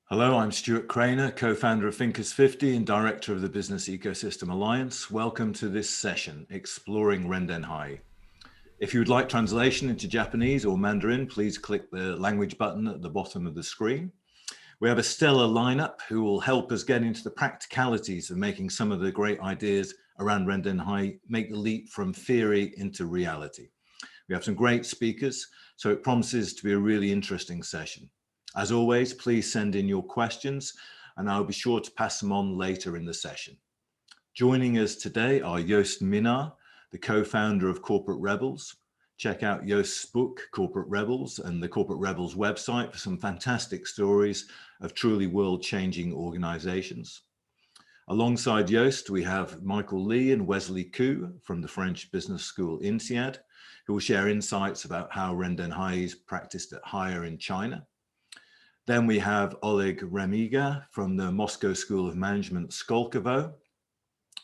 Hello, I'm Stuart Craner, co-founder of Thinkers 50 and director of the Business Ecosystem Alliance. Welcome to this session, Exploring Rendanheyi. If you would like translation into Japanese or Mandarin, please click the language button at the bottom of the screen. We have a stellar lineup who will help us get into the practicalities of making some of the great ideas around Rendanheyi make the leap from theory into reality. We have some great speakers, so it promises to be a really interesting session. As always, please send in your questions and I'll be sure to pass them on later in the session. Joining us today are Joost Minnaar, the co-founder of Corporate Rebels. Check out Joost's book, Corporate Rebels, and the Corporate Rebels website for some fantastic stories of truly world-changing organizations. Alongside Joost, we have Michael Lee and Wesley Koo from the French Business School INSEAD, who will share insights about how Rendanheyi is practiced at hire in China. Then we have Oleg Remiga from the Moscow School of Management, SKOLKOVO,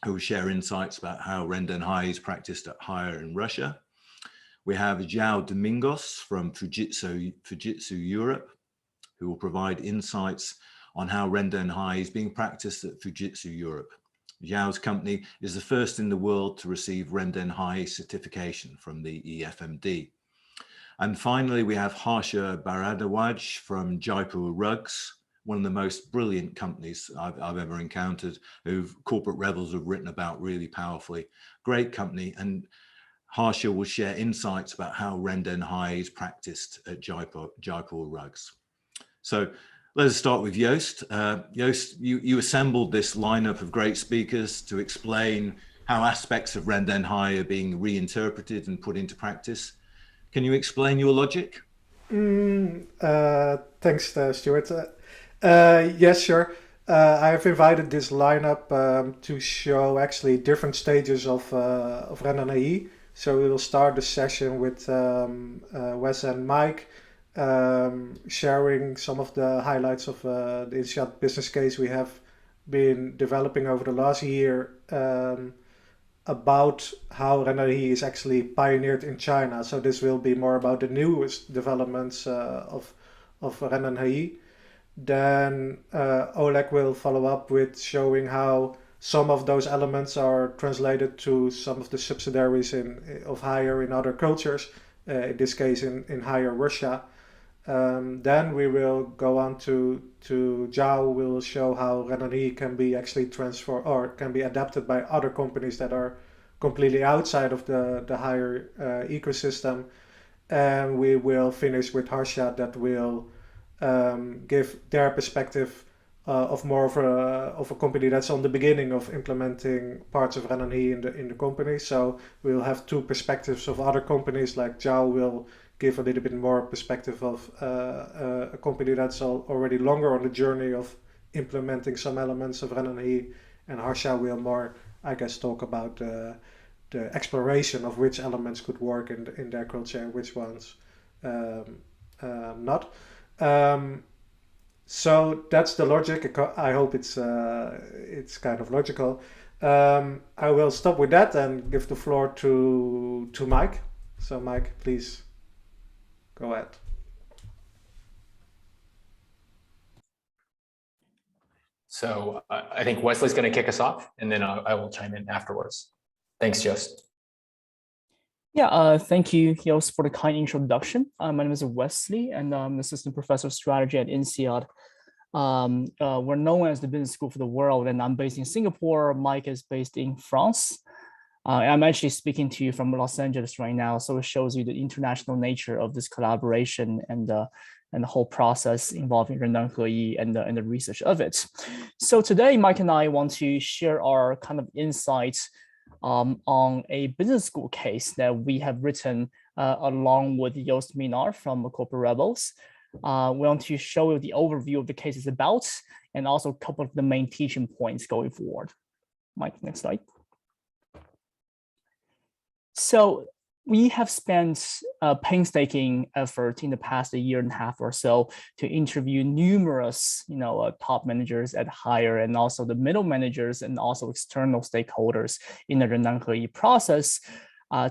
who will share insights about how Rendanheyi is practiced at hire in Russia. We have João Domingos from Fujitsu Europe, who will provide insights on how Rendanheyi is being practiced at Fujitsu Europe. João's company is the first in the world to receive Rendanheyi certification from the EFMD. And finally, we have Harsha Bharadwaj from Jaipur Rugs, one of the most brilliant companies I've ever encountered, who Corporate Rebels have written about really powerfully. Great company. And Harsha will share insights about how Rendanheyi is practiced at Jaipur Rugs. So let us start with Joost. Joost, you assembled this lineup of great speakers to explain how aspects of Rendanheyi are being reinterpreted and put into practice. Can you explain your logic? Thanks, Stuart. Yes, sure. I have invited this lineup to show actually different stages of Rendanheyi. So we will start the session with Wes and Mike sharing some of the highlights of the INSEAD business case we have been developing over the last year about how Rendanheyi is actually pioneered in China. So this will be more about the newest developments of Rendanheyi. Then Oleg will follow up with showing how some of those elements are translated to some of the subsidiaries of hire in other cultures, in this case in hire Russia. Then we will go on to João will show how Rendanheyi can be actually transferred or can be adapted by other companies that are completely outside of the hire ecosystem. And we will finish with Harsha that will give their perspective of more of a company that's on the beginning of implementing parts of Rendanheyi in the company. So we'll have two perspectives of other companies, like João will give a little bit more perspective of a company that's already longer on the journey of implementing some elements of Rendanheyi, and Harsha will more, I guess, talk about the exploration of which elements could work in their culture and which ones not. So that's the logic. I hope it's kind of logical. I will stop with that and give the floor to Mike. So Mike, please go ahead. So I think Wesley's going to kick us off, and then I will chime in afterwards. Thanks, Joost. Yeah, thank you, Joost, for the kind introduction. My name is Wesley, and I'm an assistant professor of strategy at INSEAD. We're known as the business school for the world, and I'm based in Singapore. Mike is based in France. I'm actually speaking to you from Los Angeles right now, so it shows you the international nature of this collaboration and the whole process involving Rendanheyi and the research of it. So today, Mike and I want to share our kind of insights on a business school case that we have written along with Joost Minnaar from Corporate Rebels. We want to show you the overview of the case is about, and also a couple of the main teaching points going forward. Mike, next slide. So we have spent a painstaking effort in the past year and a half or so to interview numerous, top managers at hire, and also the middle managers and also external stakeholders in the Rendanheyi process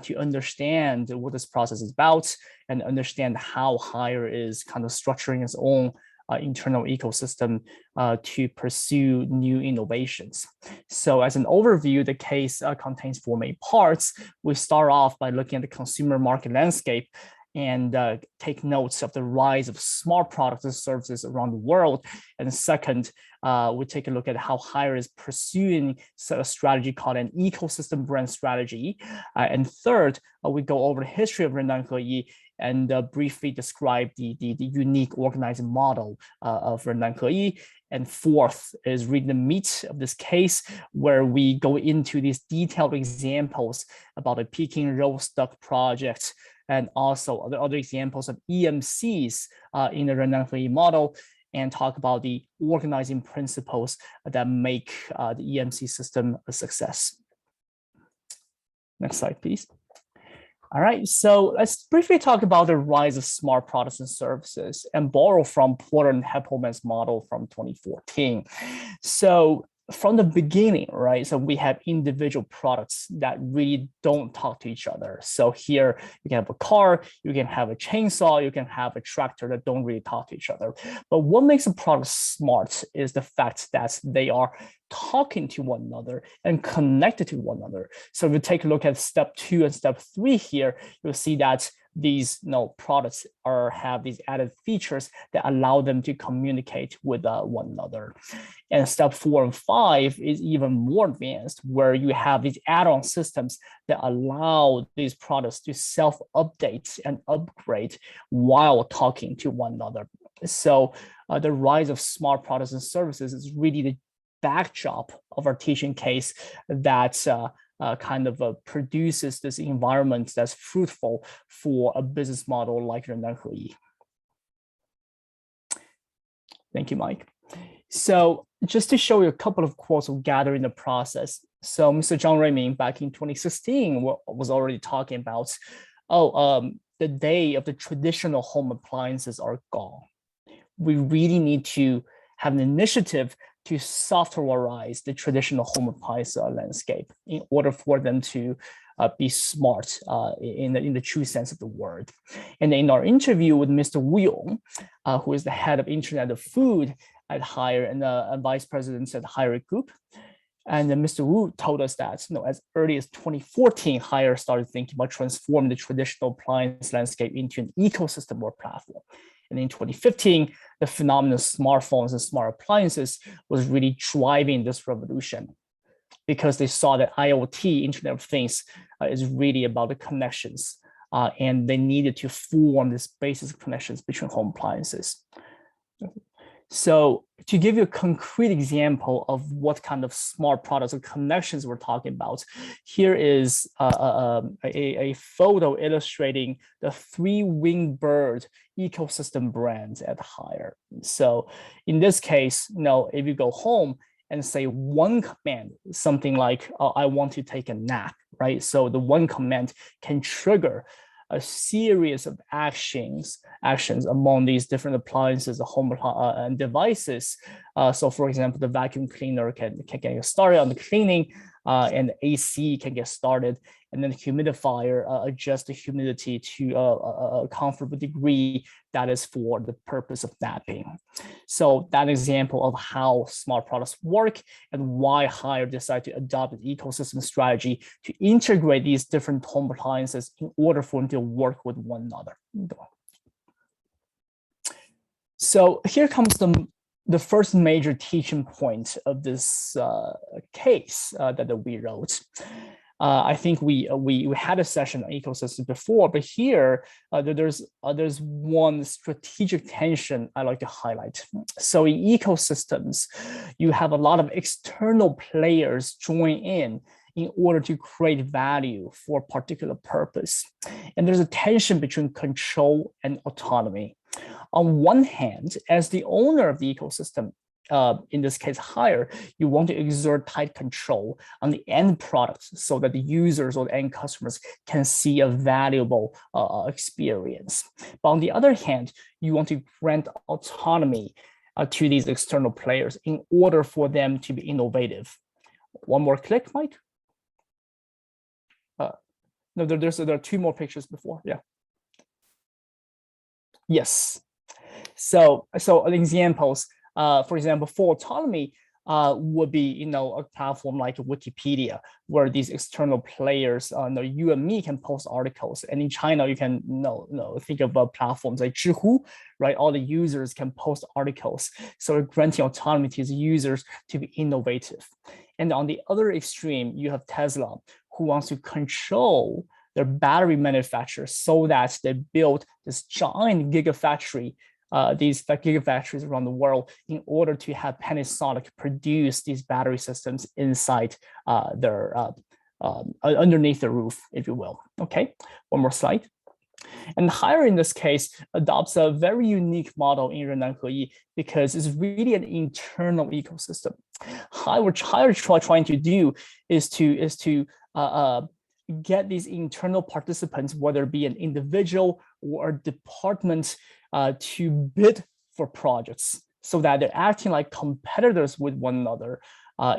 to understand what this process is about and understand how hire is kind of structuring its own internal ecosystem to pursue new innovations. So as an overview, the case contains 4 main parts. We start off by looking at the consumer market landscape and take notes of the rise of smart products and services around the world. And second, we take a look at how Hire is pursuing a strategy called an ecosystem brand strategy. And third, we go over the history of Rendanheyi and briefly describe the unique organizing model of Rendanheyi. And fourth is really the meat of this case, where we go into these detailed examples about the Peking Rostock project, and also other examples of EMCs in the Rendanheyi model, and talk about the organizing principles that make the EMC system a success. Next slide, please. All right, so let's briefly talk about the rise of smart products and services and borrow from Porter and Heppelman's model from 2014. So from the beginning, right? So we have individual products that really don't talk to each other. So here you can have a car, you can have a chainsaw, you can have a tractor that don't really talk to each other. But what makes a product smart is the fact that they are talking to one another and connected to one another. So if you take a look at step 2 and step 3 here, you'll see that these products have these added features that allow them to communicate with one another. And step 4 and 5 is even more advanced, where you have these add-on systems that allow these products to self-update and upgrade while talking to one another. So the rise of smart products and services is really the backdrop of our teaching case that produces this environment that's fruitful for a business model like Rendanheyi. Thank you, Mike. So just to show you a couple of quotes of gathering the process. So Mr. Zhang Ruiming back in 2016 was already talking about, the day of the traditional home appliances are gone. We really need to have an initiative to softwareize the traditional home appliance landscape in order for them to be smart in the true sense of the word. And in our interview with Mr. Wu Yong, who is the head of Internet of Food at Hire and vice president at Hire Group, and then Mr. Wu told us that as early as 2014, Hire started thinking about transforming the traditional appliance landscape into an ecosystem or platform. And in 2015, the phenomenon of smartphones and smart appliances was really driving this revolution, because they saw that IoT, Internet of Things, is really about the connections, and they needed to form this basis of connections between home appliances. So to give you a concrete example of what kind of smart products or connections we're talking about, here is a photo illustrating the 3-winged bird ecosystem brands at Hire. So in this case, if you go home and say one command, something like, I want to take a nap, right? So the one command can trigger a series of actions among these different appliances, home and devices. So for example, the vacuum cleaner can get started on the cleaning, and the AC can get started, and then the humidifier adjusts the humidity to a comfortable degree that is for the purpose of napping. So that example of how smart products work and why Hire decided to adopt an ecosystem strategy to integrate these different home appliances in order for them to work with one another. So here comes the first major teaching point of this case that we wrote. I think we had a session on ecosystem before, but here there's one strategic tension I like to highlight. So in ecosystems, you have a lot of external players join in order to create value for a particular purpose. And there's a tension between control and autonomy. On one hand, as the owner of the ecosystem, in this case Hire, you want to exert tight control on the end products so that the users or the end customers can see a valuable experience. But on the other hand, you want to grant autonomy to these external players in order for them to be innovative. One more click, Mike. No, there are 2 more pictures before. Yeah. Yes. So examples, for example, for autonomy, would be a platform like Wikipedia, where these external players, you and me can post articles, and in China you can think of platforms like Zhihu, right? All the users can post articles, so granting autonomy to the users to be innovative. And on the other extreme, you have Tesla, who wants to control their battery manufacturer so that they build this giant gigafactory. These gigafactories around the world in order to have Panasonic produce these battery systems inside their underneath the roof, if you will. Okay, one more slide. And Hire in this case adopts a very unique model in Rendanheyi because it's really an internal ecosystem. What Hire trying to do is to get these internal participants, whether it be an individual or a department, to bid for projects so that they're acting like competitors with one another.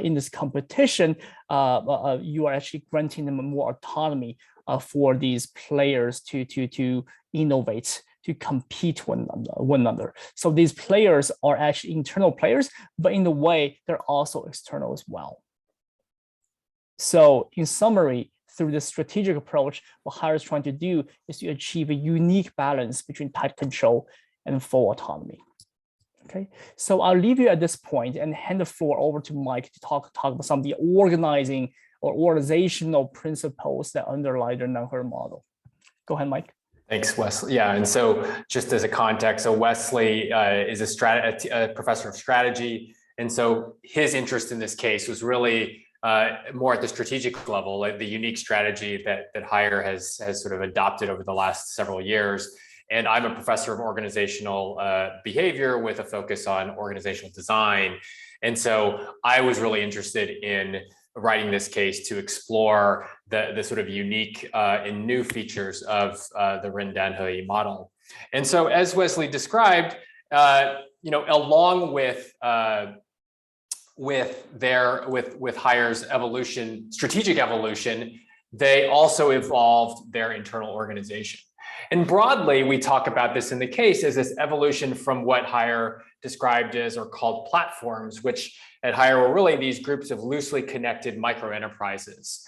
In this competition, you are actually granting them more autonomy for these players to innovate, to compete one another. So these players are actually internal players, but in a way, they're also external as well. So in summary, through this strategic approach, what Hire is trying to do is to achieve a unique balance between tight control and full autonomy. Okay, so I'll leave you at this point and hand the floor over to Mike to talk about some of the organizing or organizational principles that underlie the Rendanheyi model. Go ahead, Mike. Thanks, Wesley. Yeah, and so just as a context, so Wesley is a professor of strategy, and so his interest in this case was really more at the strategic level, like the unique strategy that Hire has sort of adopted over the last several years. And I'm a professor of organizational behavior with a focus on organizational design. And so I was really interested in writing this case to explore the sort of unique and new features of the Rendanheyi model. And so as Wesley described, along with Hire's evolution, strategic evolution, they also evolved their internal organization. And broadly, we talk about this in the case as this evolution from what Hire described as or called platforms, which at Hire were really these groups of loosely connected micro enterprises.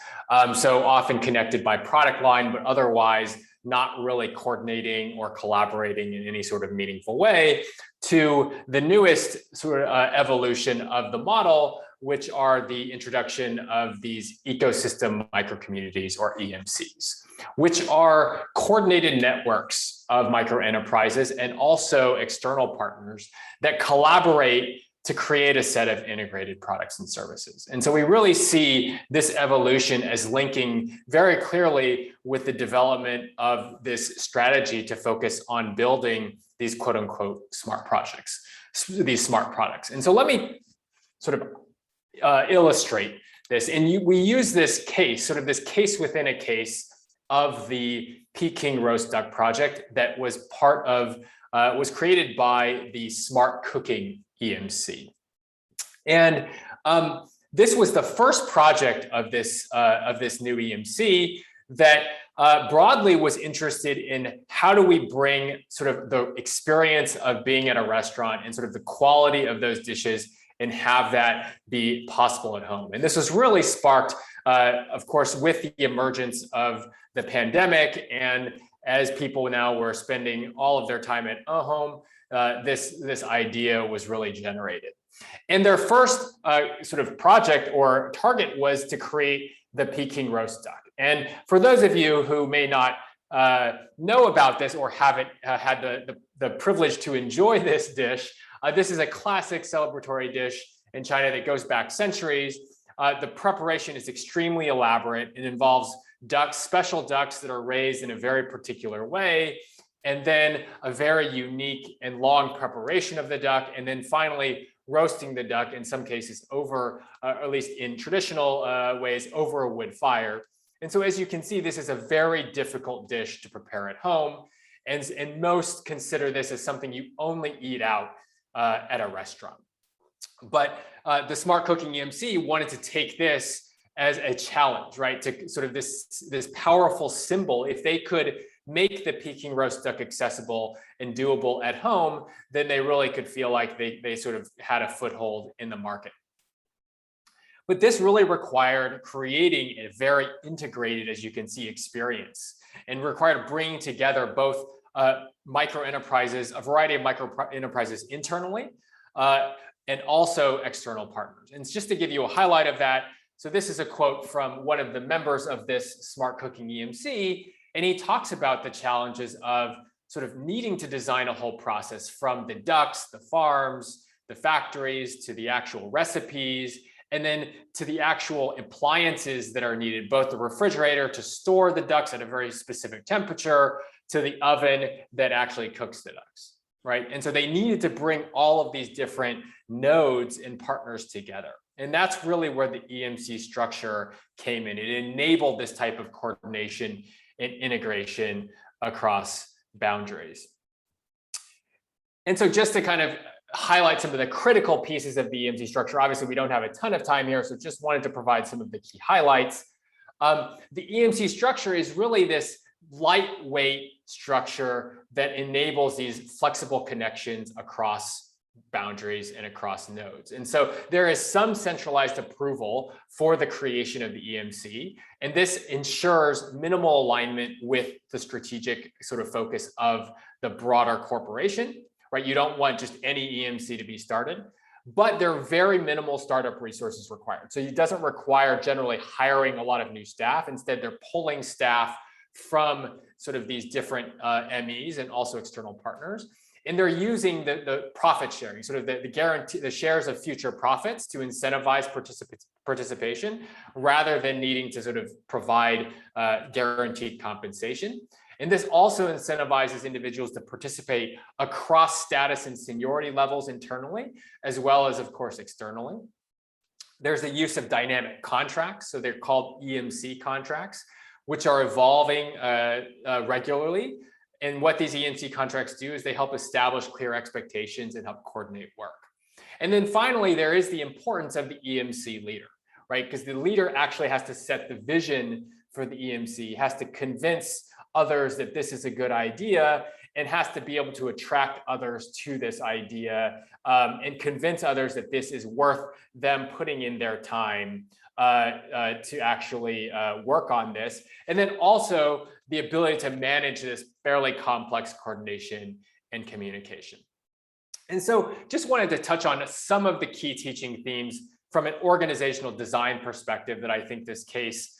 So often connected by product line, but otherwise not really coordinating or collaborating in any sort of meaningful way, to the newest sort of evolution of the model, which are the introduction of these ecosystem microcommunities or EMCs, which are coordinated networks of micro enterprises and also external partners that collaborate to create a set of integrated products and services. And so we really see this evolution as linking very clearly with the development of this strategy to focus on building these quote unquote smart projects, these smart products. And so let me sort of illustrate this. And we use this case, sort of this case within a case of the Peking roast duck project that was part of, was created by the Smart Cooking EMC. And this was the first project of this new EMC that broadly was interested in how do we bring sort of the experience of being at a restaurant and sort of the quality of those dishes and have that be possible at home. And this was really sparked, of course, with the emergence of the pandemic. And as people now were spending all of their time at home, this idea was really generated. And their first sort of project or target was to create the Peking roast duck. And for those of you who may not know about this or haven't had the privilege to enjoy this dish, this is a classic celebratory dish in China that goes back centuries. The preparation is extremely elaborate. It involves ducks, special ducks that are raised in a very particular way, and then a very unique and long preparation of the duck, and then finally roasting the duck, in some cases over, or at least in traditional ways, over a wood fire. And so as you can see, this is a very difficult dish to prepare at home, and most consider this as something you only eat out at a restaurant. But the Smart Cooking EMC wanted to take this as a challenge, right? To sort of this powerful symbol. If they could make the Peking roast duck accessible and doable at home, then they really could feel like they sort of had a foothold in the market. But this really required creating a very integrated, as you can see, experience, and required bringing together both micro enterprises, a variety of micro enterprises internally, and also external partners. And just to give you a highlight of that, so this is a quote from one of the members of this Smart Cooking EMC, and he talks about the challenges of sort of needing to design a whole process from the ducks, the farms, the factories, to the actual recipes, and then to the actual appliances that are needed, both the refrigerator to store the ducks at a very specific temperature, to the oven that actually cooks the ducks, right? And so they needed to bring all of these different nodes and partners together. And that's really where the EMC structure came in. It enabled this type of coordination and integration across boundaries. And so just to kind of highlight some of the critical pieces of the EMC structure, obviously we don't have a ton of time here, so just wanted to provide some of the key highlights. The EMC structure is really this lightweight structure that enables these flexible connections across boundaries and across nodes. And so there is some centralized approval for the creation of the EMC, and this ensures minimal alignment with the strategic sort of focus of the broader corporation, right? You don't want just any EMC to be started, but there are very minimal startup resources required. So it doesn't require generally hiring a lot of new staff. Instead, they're pulling staff from sort of these different MEs and also external partners. And they're using the profit sharing, sort of the guarantee, the shares of future profits to incentivize participation rather than needing to sort of provide guaranteed compensation. And this also incentivizes individuals to participate across status and seniority levels internally, as well as, of course, externally. There's the use of dynamic contracts. So they're called EMC contracts, which are evolving regularly. And what these EMC contracts do is they help establish clear expectations and help coordinate work. And then finally, there is the importance of the EMC leader, right? Because the leader actually has to set the vision for the EMC, has to convince others that this is a good idea, and has to be able to attract others to this idea and convince others that this is worth them putting in their time to actually work on this. And then also the ability to manage this fairly complex coordination and communication. And so just wanted to touch on some of the key teaching themes from an organizational design perspective that I think this case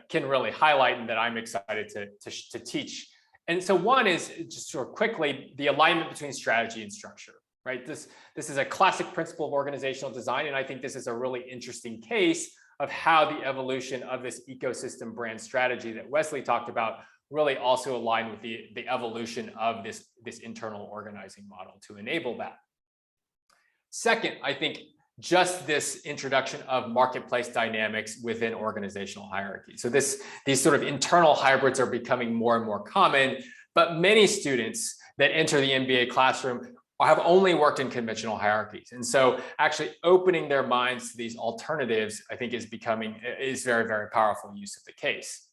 can really highlight and that I'm excited to teach. And so one is, just sort of quickly, the alignment between strategy and structure, right? This is a classic principle of organizational design, and I think this is a really interesting case of how the evolution of this ecosystem brand strategy that Wesley talked about really also aligned with the evolution of this internal organizing model to enable that. Second, I think just this introduction of marketplace dynamics within organizational hierarchy. So these sort of internal hybrids are becoming more and more common, but many students that enter the MBA classroom have only worked in conventional hierarchies. And so actually opening their minds to these alternatives, I think is very, very powerful use of the case.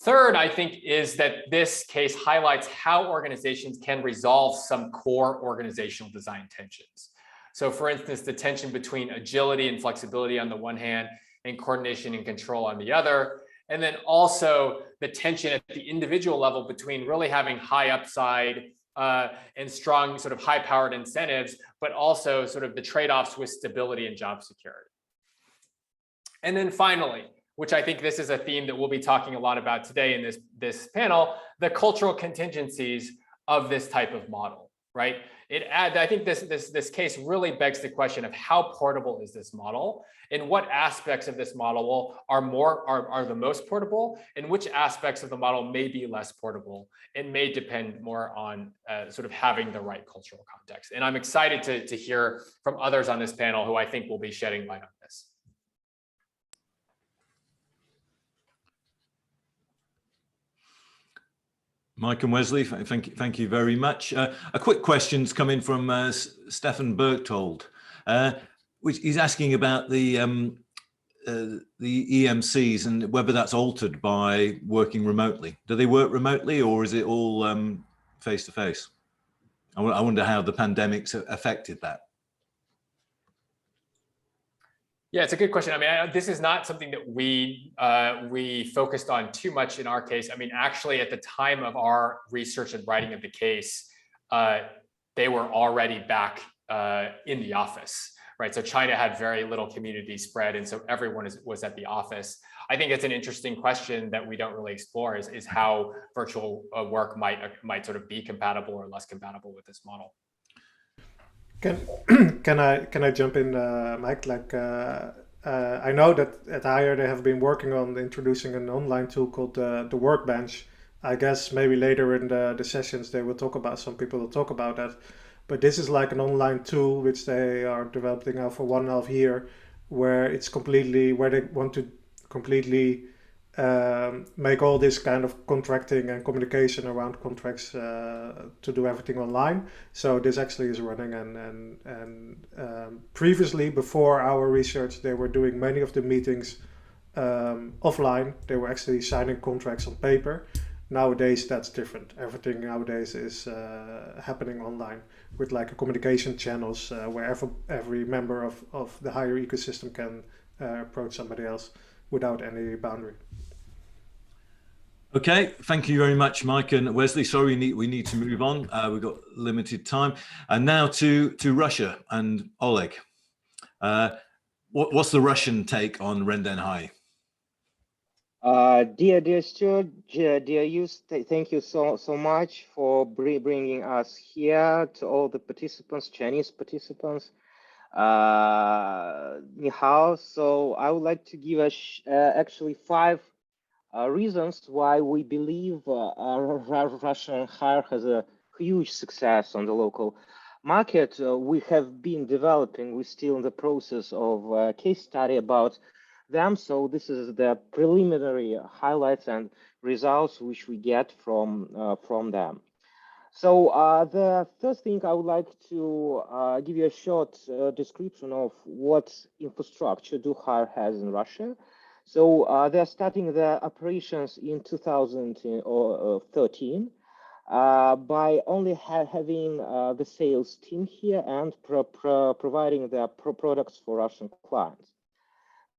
Third, I think, is that this case highlights how organizations can resolve some core organizational design tensions. So for instance, the tension between agility and flexibility on the one hand, and coordination and control on the other. And then also the tension at the individual level between really having high upside and strong sort of high-powered incentives, but also sort of the trade-offs with stability and job security. And then finally, which I think this is a theme that we'll be talking a lot about today in this panel, the cultural contingencies of this type of model, right? I think this case really begs the question of how portable is this model, and what aspects of this model are the most portable, and which aspects of the model may be less portable and may depend more on sort of having the right cultural context. And I'm excited to hear from others on this panel who I think will be shedding light on this. Mike and Wesley, thank you very much. A quick question's come in from Stefan Burke, which he's asking about the the EMCs and whether that's altered by working remotely. Do they work remotely, or is it all face to face? I wonder how the pandemic's affected that. Yeah, it's a good question. I mean, this is not something that we focused on too much in our case. I mean, actually, at the time of our research and writing of the case, they were already back in the office, right? So China had very little community spread, and so everyone was at the office. I think it's an interesting question that we don't really explore is how virtual work might sort of be compatible or less compatible with this model. Can I jump in, Mike? Like I know that at Hire they have been working on introducing an online tool called the Workbench. I guess maybe later in the sessions they will talk about. Some people will talk about that. But this is like an online tool which they are developing now for 1.5 years, where they want to completely make all this kind of contracting and communication around contracts to do everything online. So this actually is running, and previously, before our research, they were doing many of the meetings offline. They were actually signing contracts on paper. Nowadays, that's different. Everything nowadays is happening online with like a communication channels where every member of the Hire ecosystem can approach somebody else without any boundary. Okay, thank you very much, Mike and Wesley. Sorry, we need to move on. We've got limited time. And now to Russia and Oleg. What's the Russian take on Rendanheyi? Dear Stuart, dear Yus, thank you so much for bringing us here, to all the participants, Chinese participants. Ni hao. So I would like to give actually 5 reasons why we believe Russian Hire has a huge success on the local market. We have been developing, we're still in the process of a case study about them. So this is the preliminary highlights and results which we get from them. So the first thing I would like to give you a short description of what infrastructure do Hire has in Russia. So they're starting their operations in 2013 by only having the sales team here and providing their products for Russian clients.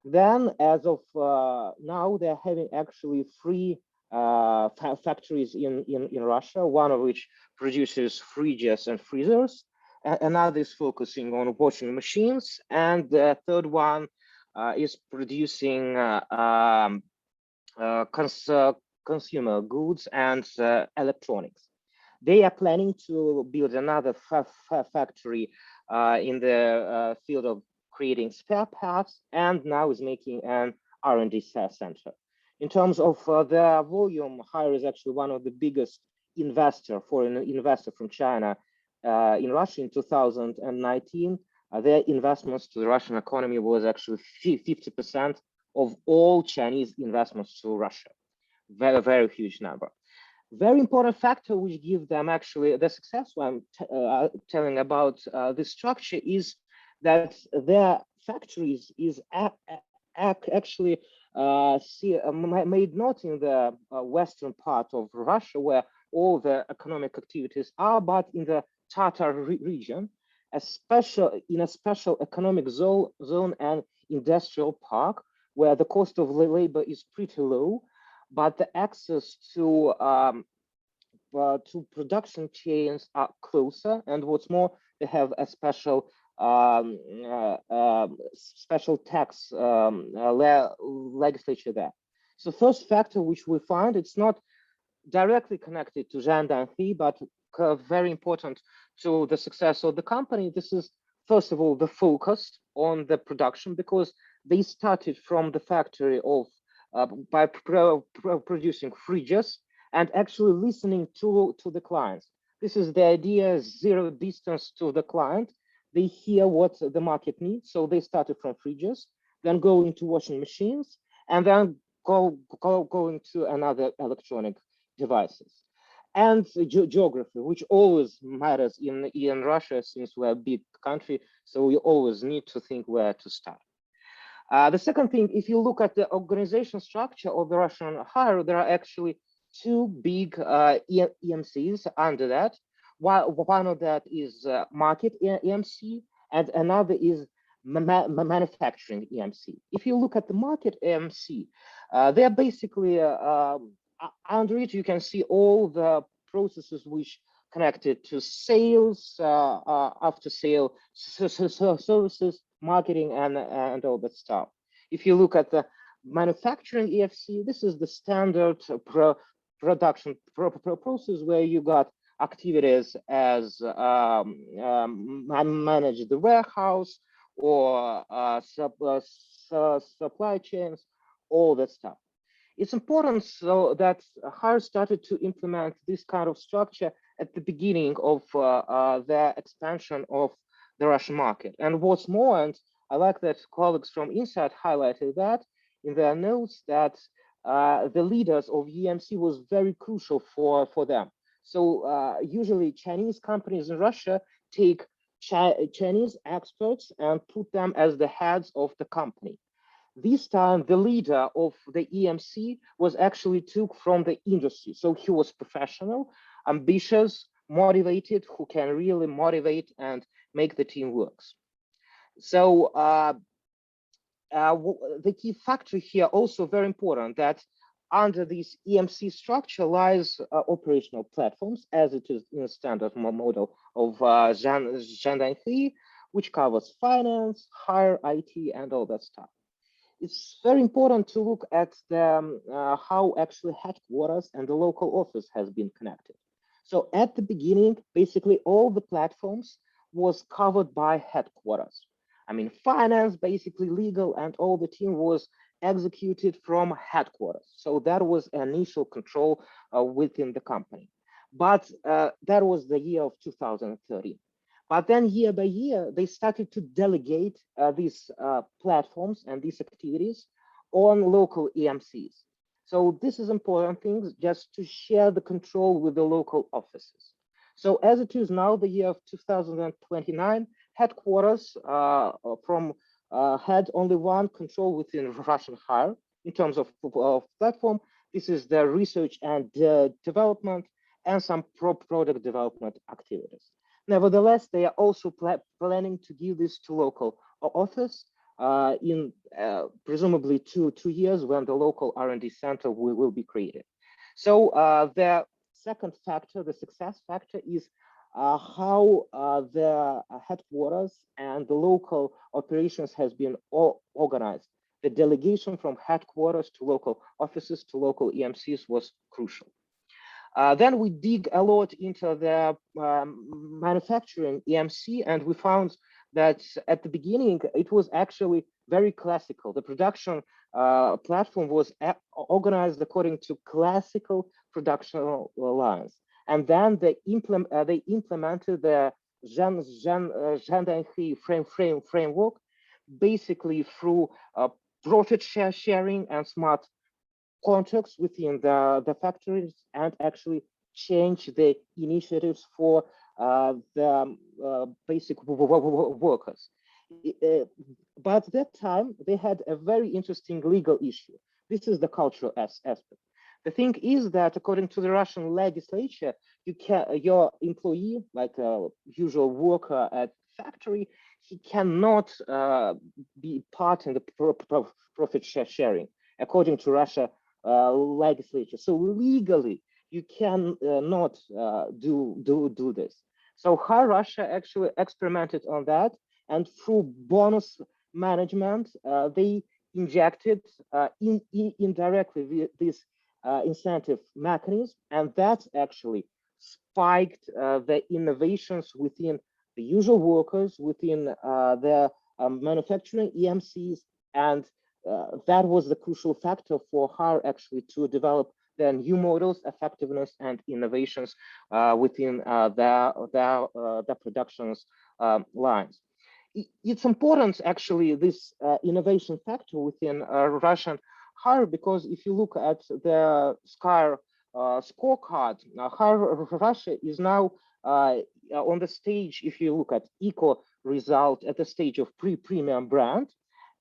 Then, as of now, they're having actually 3 factories in Russia, one of which produces fridges and freezers, another is focusing on washing machines, and the third one is producing consumer goods and electronics. They are planning to build another factory in the field of creating spare parts, and now is making an R&D center. In terms of their volume, Hire is actually one of the biggest foreign investor from China in Russia in 2019. Their investments to the Russian economy was actually 50% of all Chinese investments to Russia. Very, very huge number. Very important factor which give them actually the success I'm telling about this structure is that their factories is actually made not in the western part of Russia where all the economic activities are, but in the Tatar region, in a special economic zone and industrial park where the cost of labor is pretty low, but the access to production chains are closer, and what's more, they have a special tax legislature there. So first factor which we find, it's not directly connected to Rendanheyi, but very important to the success of the company. This is, first of all, the focus on the production, because they started from the factory of by producing fridges and actually listening to the clients. This is the idea, zero distance to the client. They hear what the market needs, so they started from fridges, then go into washing machines, and then go into another electronic devices. And geography, which always matters in Russia, since we're a big country, so we always need to think where to start. The second thing, if you look at the organization structure of the Russian hire, there are actually two big EMCs under that. One of that is market EMC, and another is manufacturing EMC. If you look at the market EMC, they're basically under it. You can see all the processes which connected to sales, after sale services, marketing, and all that stuff. If you look at the manufacturing EFC, this is the standard production process where you got activities as manage the warehouse or supply chains, all that stuff. It's important so that Hire started to implement this kind of structure at the beginning of the expansion of the Russian market. And what's more, and I like that colleagues from Inside highlighted that in their notes, that the leaders of EMC was very crucial for them. So usually Chinese companies in Russia take Chinese experts and put them as the heads of the company. This time, the leader of the EMC was actually took from the industry. So he was professional, ambitious, motivated, who can really motivate and make the team works. So the key factor here also very important, that under this EMC structure lies operational platforms, as it is in a standard model of Rendanheyi, which covers finance, hire, IT, and all that stuff. It's very important to look at the, how actually headquarters and the local office has been connected. So at the beginning, basically all the platforms was covered by headquarters. I mean, finance, basically legal, and all the team was executed from headquarters. So that was initial control within the company. But that was the year of 2013. But then year by year, they started to delegate these platforms and these activities on local EMCs. So this is important things, just to share the control with the local offices. So as it is now, the year of 2029, headquarters had only one control within Russian Hire in terms of platform. This is the research and development and some product development activities. Nevertheless, they are also planning to give this to local office in presumably two years, when the local R&D center will be created. So the second factor, the success factor, is how the headquarters and the local operations has been organized. The delegation from headquarters to local offices to local EMCs was crucial. Then we dig a lot into the manufacturing EMC, and we found that at the beginning, it was actually very classical. The production platform was organized according to classical production lines. And then they implemented the Rendanheyi framework, basically through profit sharing and smart contracts within the factories, and actually change the initiatives for the basic workers. But at that time, they had a very interesting legal issue. This is the cultural aspect. The thing is that according to the Russian legislature, your employee, like a usual worker at factory, he cannot be part in the profit sharing according to Russia legislature. So legally, you can not do this. So how Russia actually experimented on that, and through bonus management, they injected indirectly this incentive mechanism, and that actually spiked the innovations within the usual workers, within the manufacturing EMCs, and that was the crucial factor for Hire actually to develop the new models, effectiveness, and innovations within the productions lines. It's important actually, this innovation factor within Russian Hire, because if you look at the Sky scorecard, Hire Russia is now on the stage, if you look at eco result, at the stage of premium brand.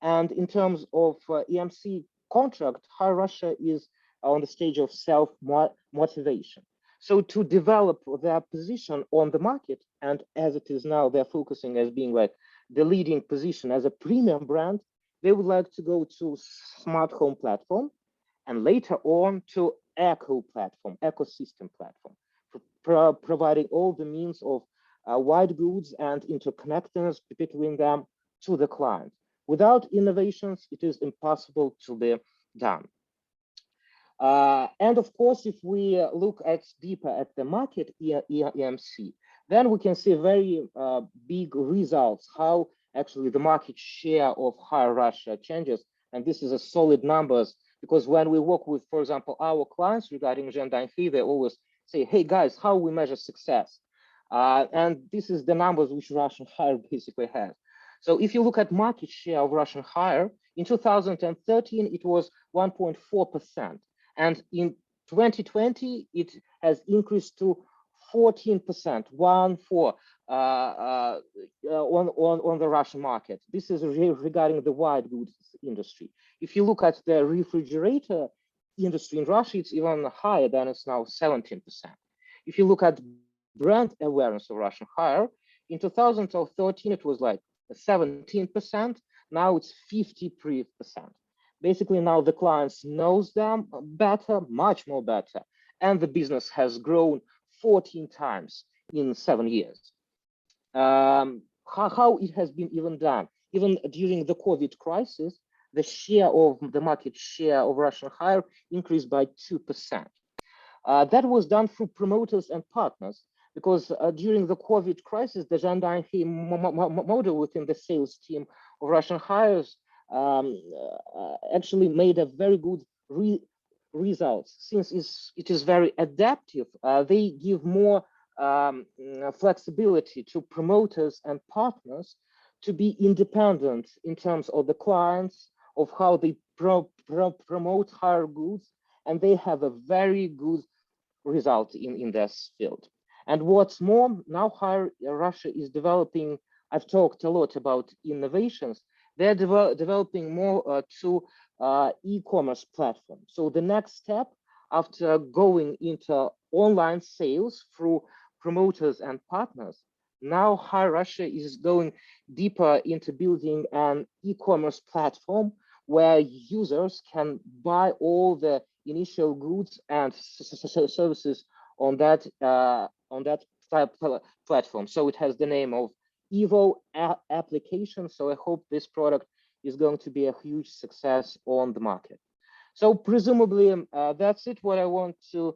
And in terms of EMC contract, how Russia is on the stage of self-motivation. So to develop their position on the market, and as it is now, they're focusing as being like the leading position as a premium brand, they would like to go to smart home platform and later on to ecosystem platform, providing all the means of white goods and interconnectedness between them to the client. Without innovations, it is impossible to be done. And of course, if we look deeper at the market EMC, then we can see very big results, how actually the market share of Hire Russia changes. And this is a solid numbers, because when we work with, for example, our clients regarding Rendanheyi, they always say, hey guys, how we measure success? And this is the numbers which Russian Hire basically has. So if you look at market share of Russian Hire, in 2013, it was 1.4%. And in 2020, it has increased to 14%, 1.4 on the Russian market. This is regarding the white goods industry. If you look at the refrigerator industry in Russia, it's even higher than it's now 17%. If you look at brand awareness of Russian Hire, in 2013, it was like 17%. Now it's 53%. Basically, now the clients knows them better, much more better, and the business has grown 14 times in 7 years. How it has been even done? Even during the COVID crisis, the share of the market share of Russian Hire increased by 2%. That was done through promoters and partners, because during the COVID crisis, the Rendanheyi model within the sales team of Russian Hires actually made a very good results, since it is very adaptive. They give more flexibility to promoters and partners to be independent in terms of the clients, of how they promote Hire goods, and they have a very good result in this field. And what's more, now Hire Russia is developing, I've talked a lot about innovations, they're developing more to e-commerce platform. So the next step after going into online sales through promoters and partners, now Hire Russia is going deeper into building an e-commerce platform where users can buy all the initial goods and services on that platform. So it has the name of Evo application. So I hope this product is going to be a huge success on the market. So presumably that's it, what I want to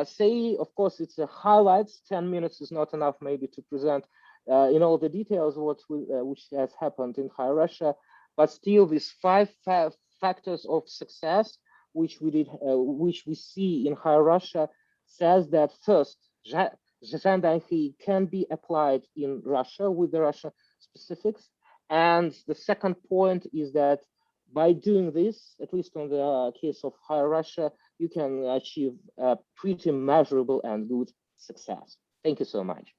say. Of course, it's a highlights. 10 minutes is not enough maybe to present in all the details which has happened in Hire Russia, but still these 5 factors of success which we see in Hire Russia says that first, Rendanheyi can be applied in Russia with the Russian specifics. And the second point is that by doing this, at least on the case of Hire Russia, you can achieve a pretty measurable and good success. Thank you so much.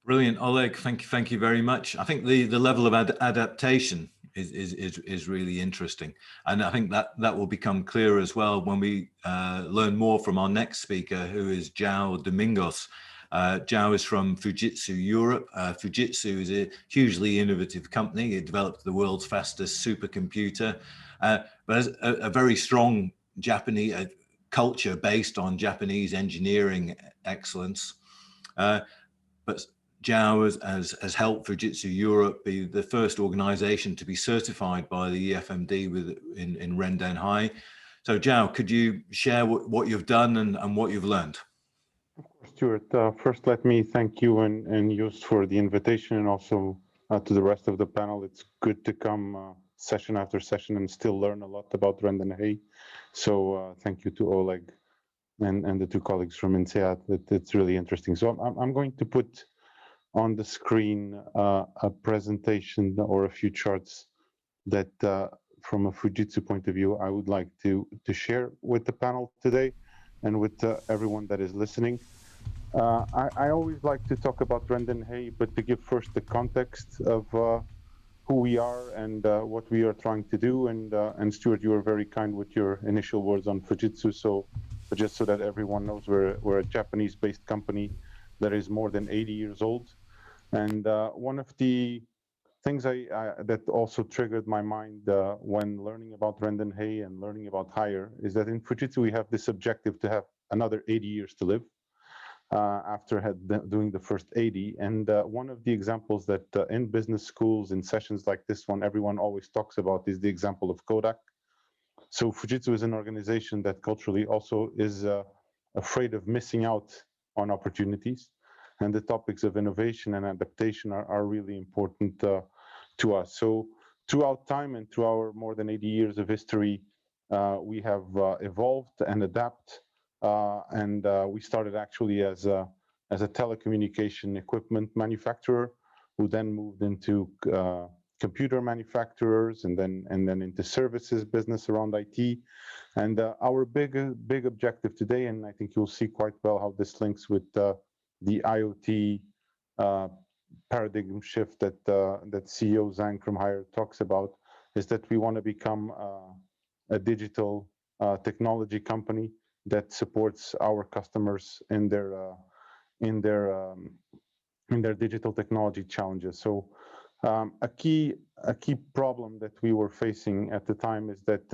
Brilliant, Oleg. Thank you very much. I think the level of adaptation is really interesting, and I think that will become clear as well when we learn more from our next speaker, who is João Domingos. João is from Fujitsu Europe. Fujitsu is a hugely innovative company. It developed the world's fastest supercomputer, but has a very strong Japanese culture based on Japanese engineering excellence. But João has helped Fujitsu Europe be the first organization to be certified by the EFMD in Rendanheyi. So João, could you share what you've done and what you've learned? Of course, Stuart. First, let me thank you and Just for the invitation, and also to the rest of the panel. It's good to come session after session and still learn a lot about Rendanheyi. So thank you to Oleg and the 2 colleagues from INSEAD. It's really interesting. So I'm going to put on the screen a presentation or a few charts that from a Fujitsu point of view, I would like to share with the panel today and with everyone that is listening. I always like to talk about Rendanheyi, but to give first the context of who we are and what we are trying to do. And Stuart, you were very kind with your initial words on Fujitsu. So just so that everyone knows, we're a Japanese-based company that is more than 80 years old. And one of the things that also triggered my mind when learning about Rendanheyi and learning about Hire is that in Fujitsu we have this objective to have another 80 years to live after doing the first 80. And one of the examples that in business schools, in sessions like this one, everyone always talks about is the example of Kodak. So Fujitsu is an organization that culturally also is afraid of missing out on opportunities. And the topics of innovation and adaptation are really important to us. So throughout time and through our more than 80 years of history, we have evolved and adapt. And we started actually as a telecommunication equipment manufacturer, who then moved into computer manufacturers and then into services business around IT. And our big objective today, and I think you'll see quite well how this links with the IoT paradigm shift that CEO Zhang from Hire talks about, is that we want to become a digital technology company that supports our customers in their digital technology challenges. So a key problem that we were facing at the time is that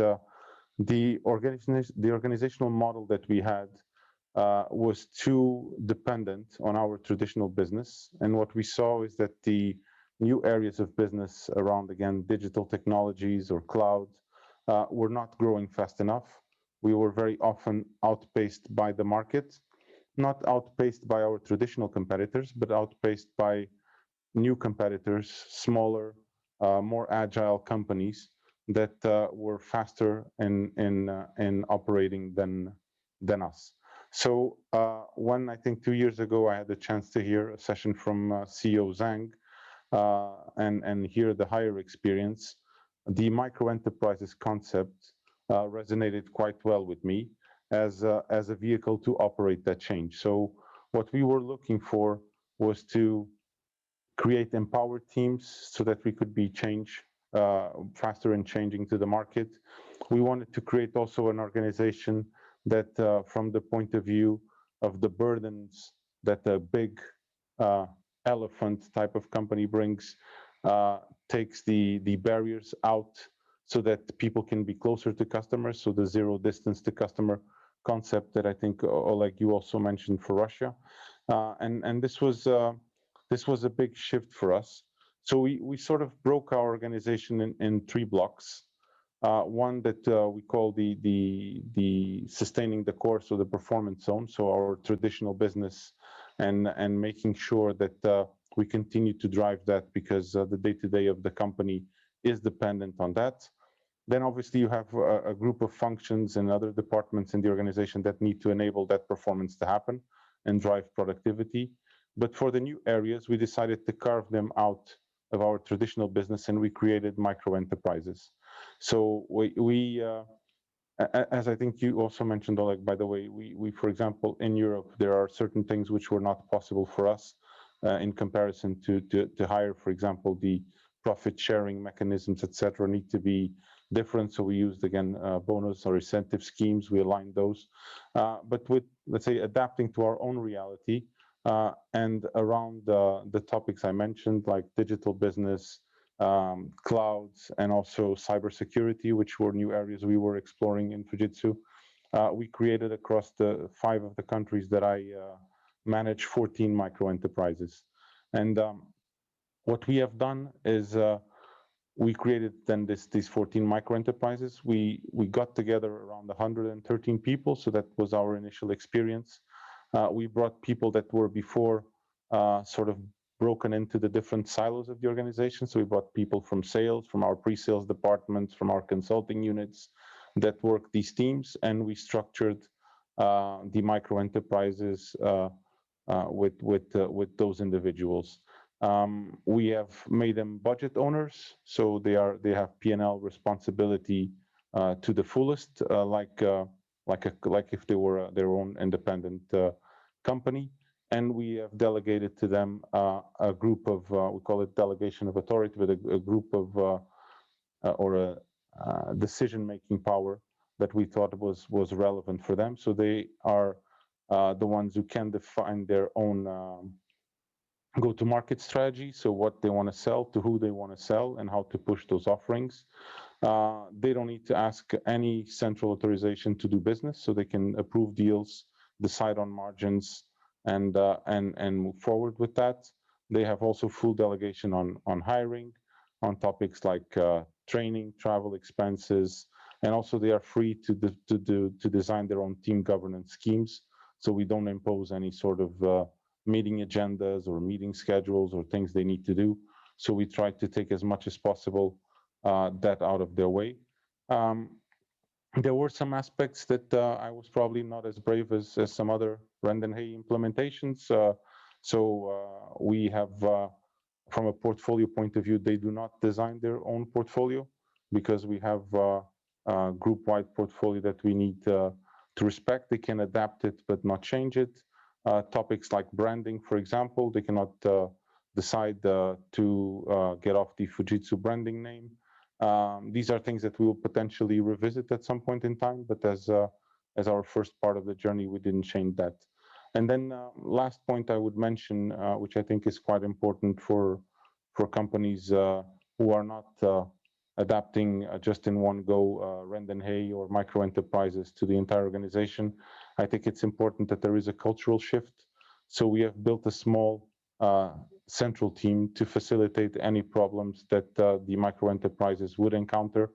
the organizational model that we had was too dependent on our traditional business. And what we saw is that the new areas of business around, again, digital technologies or cloud were not growing fast enough. We were very often outpaced by the market, not outpaced by our traditional competitors, but outpaced by new competitors, smaller, more agile companies that were faster in operating than us. So when I think 2 years ago, I had the chance to hear a session from CEO Zhang and hear the Hire experience, the micro enterprises concept resonated quite well with me as a vehicle to operate that change. So what we were looking for was to create empowered teams so that we could be faster in changing to the market. We wanted to create also an organization that from the point of view of the burdens that a big elephant type of company brings, takes the barriers out so that people can be closer to customers. So the zero distance to customer concept that I think, Oleg, you also mentioned for Russia. And this was a big shift for us. So we sort of broke our organization in 3 blocks. One that we call the sustaining the core, so the performance zone, so our traditional business, and making sure that we continue to drive that because the day-to-day of the company is dependent on that. Then obviously you have a group of functions and other departments in the organization that need to enable that performance to happen and drive productivity. But for the new areas, we decided to carve them out of our traditional business, and we created micro enterprises. So we as I think you also mentioned, Oleg, by the way, we for example, in Europe, there are certain things which were not possible for us in comparison to Hire. For example, the profit sharing mechanisms, etc., need to be different. So we used, again, bonus or incentive schemes. We aligned those. But with, let's say, adapting to our own reality and around the topics I mentioned, like digital business, clouds, and also cybersecurity, which were new areas we were exploring in Fujitsu. We created across the 5 of the countries that I manage 14 micro enterprises. And what we have done is we created then these 14 micro enterprises. We got together around 113 people, so that was our initial experience. We brought people that were before sort of broken into the different silos of the organization. So we brought people from sales, from our pre-sales departments, from our consulting units that work these teams, and we structured the micro enterprises with those individuals. We have made them budget owners, so they have P&L responsibility to the fullest, like if they were their own independent company. and we have delegated to them a group of, we call it delegation of authority, but a group of, or a decision-making power that we thought was relevant for them. So they are the ones who can define their own go-to-market strategy, so what they want to sell, to who they want to sell, and how to push those offerings. They don't need to ask any central authorization to do business, so they can approve deals, decide on margins, and move forward with that. They have also full delegation on hiring, on topics like training, travel expenses, and also they are free to design their own team governance schemes. So we don't impose any sort of meeting agendas or meeting schedules or things they need to do. So we try to take as much as possible that out of their way. There were some aspects that I was probably not as brave as some other Rendanheyi implementations. We have, from a portfolio point of view, they do not design their own portfolio because we have a group-wide portfolio that we need to respect. They can adapt it but not change it. Topics like branding, for example, they cannot decide to get off the Fujitsu branding name. These are things that we will potentially revisit at some point in time, but as our first part of the journey, we didn't change that. And then last point I would mention, which I think is quite important for companies who are not adapting just in one go Rendanheyi or micro enterprises to the entire organization. I think it's important that there is a cultural shift. So we have built a small central team to facilitate any problems that the micro enterprises would encounter,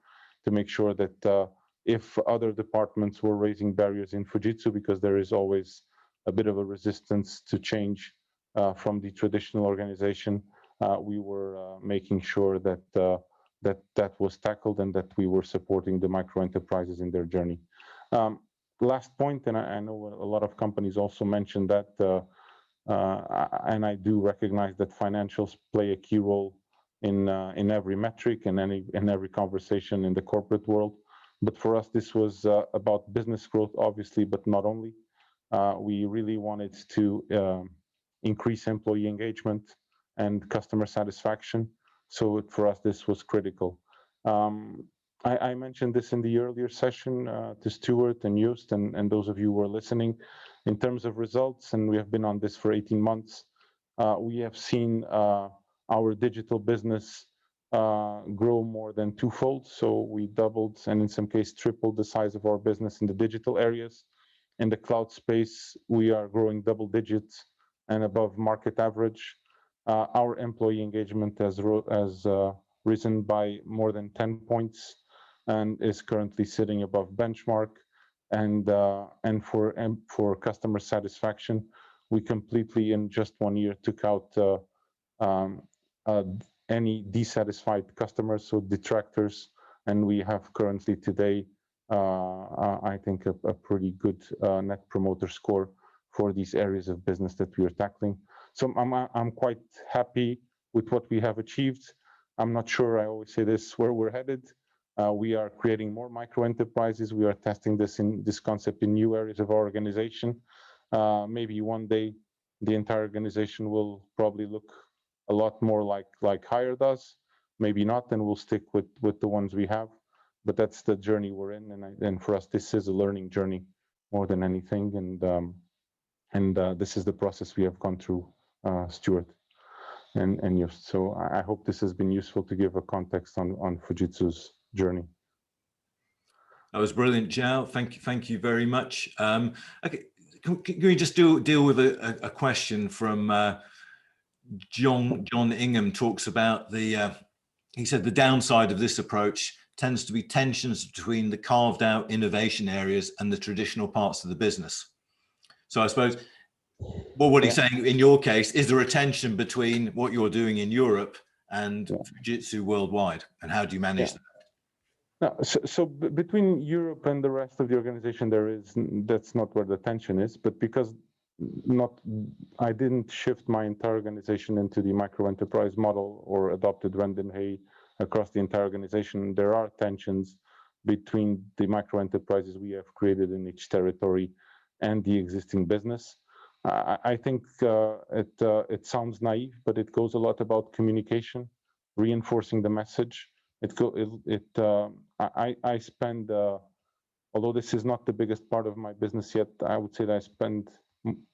to make sure that if other departments were raising barriers in Fujitsu, because there is always a bit of a resistance to change from the traditional organization, we were making sure that that was tackled and that we were supporting the micro enterprises in their journey. Last point, and I know a lot of companies also mentioned that, and I do recognize that financials play a key role in every metric and in every conversation in the corporate world. But for us, this was about business growth, obviously, but not only. We really wanted to increase employee engagement and customer satisfaction. So for us, this was critical. I mentioned this in the earlier session to Stuart and Joost and those of you who are listening. In terms of results, and we have been on this for 18 months, we have seen our digital business grow more than twofold. So we doubled and in some cases tripled the size of our business in the digital areas. In the cloud space, we are growing double digits and above market average. Our employee engagement has risen by more than 10 points and is currently sitting above benchmark. And for customer satisfaction, we completely in just 1 year took out any dissatisfied customers, so detractors, and we have currently today, I think, a pretty good net promoter score for these areas of business that we are tackling. So I'm quite happy with what we have achieved. I'm not sure, I always say this, where we're headed. We are creating more micro enterprises. We are testing this concept in new areas of our organization. Maybe one day the entire organization will probably look a lot more like Hire does. Maybe not, and we'll stick with the ones we have. But that's the journey we're in, and for us, this is a learning journey more than anything. And this is the process we have gone through, Stuart and Joost. So I hope this has been useful to give a context on Fujitsu's journey. That was brilliant, Zhao. Thank you very much. Okay, can we just deal with a question from John Ingham? Talks about he said the downside of this approach tends to be tensions between the carved out innovation areas and the traditional parts of the business. So I suppose, well, what he's saying in your case, is there a tension between what you're doing in Europe and Fujitsu worldwide, and how do you manage that? No, so between Europe and the rest of the organization, that's not where the tension is, but because I didn't shift my entire organization into the micro enterprise model or adopted Rendanheyi across the entire organization, there are tensions between the micro enterprises we have created in each territory and the existing business. I think it sounds naive, but it goes a lot about communication, reinforcing the message. I spend, although this is not the biggest part of my business yet, I would say that I spend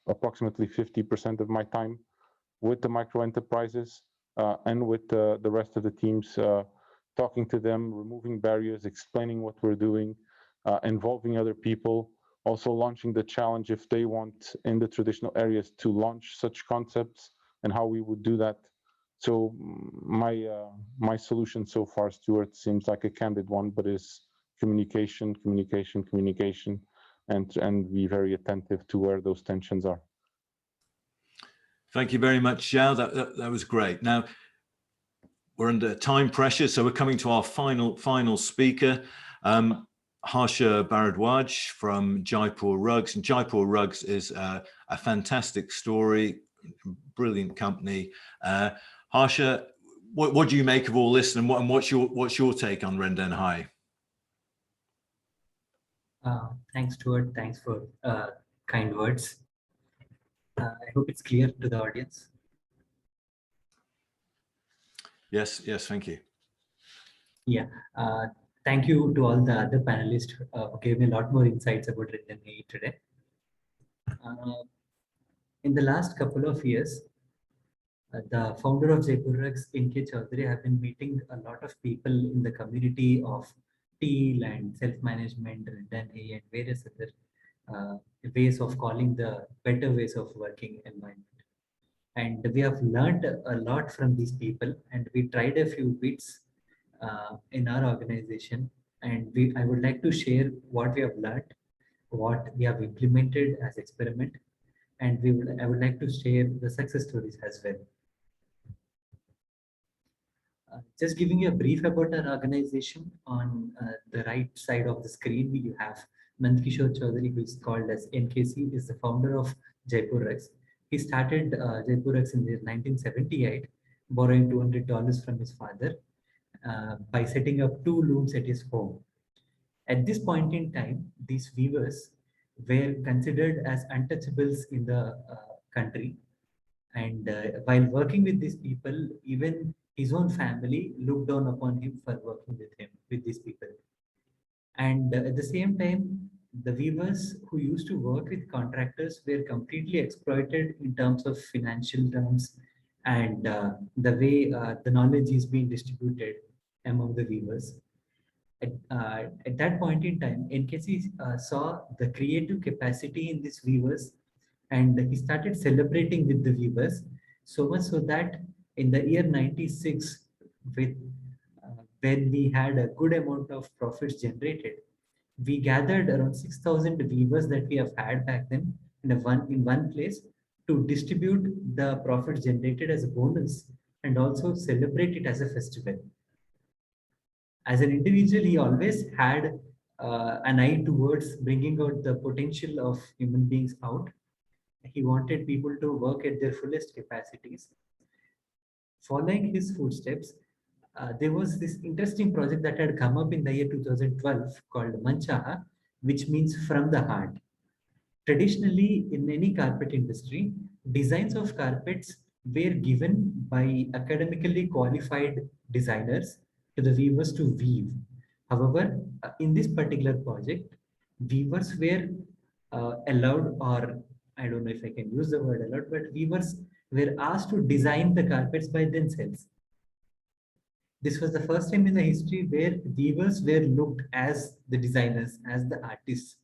approximately 50% of my time with the micro enterprises and with the rest of the teams, talking to them, removing barriers, explaining what we're doing, involving other people, also launching the challenge if they want in the traditional areas to launch such concepts and how we would do that. So my solution so far, Stuart, seems like a candid one, but is communication, and be very attentive to where those tensions are. Thank you very much, Zhao. That was great. Now, we're under time pressure, so we're coming to our final speaker, Harsha Bharadwaj from Jaipur Rugs. And Jaipur Rugs is a fantastic story, brilliant company. Harsha, what do you make of all this, and what's your take on Rendanheyi? Thanks, Stuart. Thanks for kind words. I hope it's clear to the audience. Yes, thank you. Yeah, thank you to all the other panelists who gave me a lot more insights about Rendanheyi today. In the last couple of years, the founder of Jaipur Rugs, N.K. Chaudhary, have been meeting a lot of people in the community of teal and self-management, Rendanheyi, and various other ways of calling the better ways of working environment. And we have learned a lot from these people, and we tried a few bits in our organization. And I would like to share what we have learned, what we have implemented as experiment, and I would like to share the success stories as well. Just giving you a brief about our organization. On the right side of the screen, you have Nandkishore Chaudhary, who is called as NKC, is the founder of Jaipur Rugs. He started Jaipur Rugs in 1978, borrowing $200 from his father by setting up 2 looms at his home. At this point in time, these weavers were considered as untouchables in the country. And while working with these people, even his own family looked down upon him for working with these people. And at the same time, the weavers who used to work with contractors were completely exploited in terms of financial terms and the way the knowledge is being distributed among the weavers. At that point in time, NKC saw the creative capacity in these weavers, and he started celebrating with the weavers, so much so that in the year 96, when we had a good amount of profits generated, we gathered around 6,000 weavers that we have had back then in one place to distribute the profits generated as a bonus and also celebrate it as a festival. As an individual, he always had an eye towards bringing out the potential of human beings out. He wanted people to work at their fullest capacities. Following his footsteps, there was this interesting project that had come up in the year 2012 called Manchaha, which means from the heart. Traditionally, in any carpet industry, designs of carpets were given by academically qualified designers to the weavers to weave. However, in this particular project, weavers were allowed, or I don't know if I can use the word allowed, but weavers were asked to design the carpets by themselves. This was the first time in the history where weavers were looked as the designers, as the artists,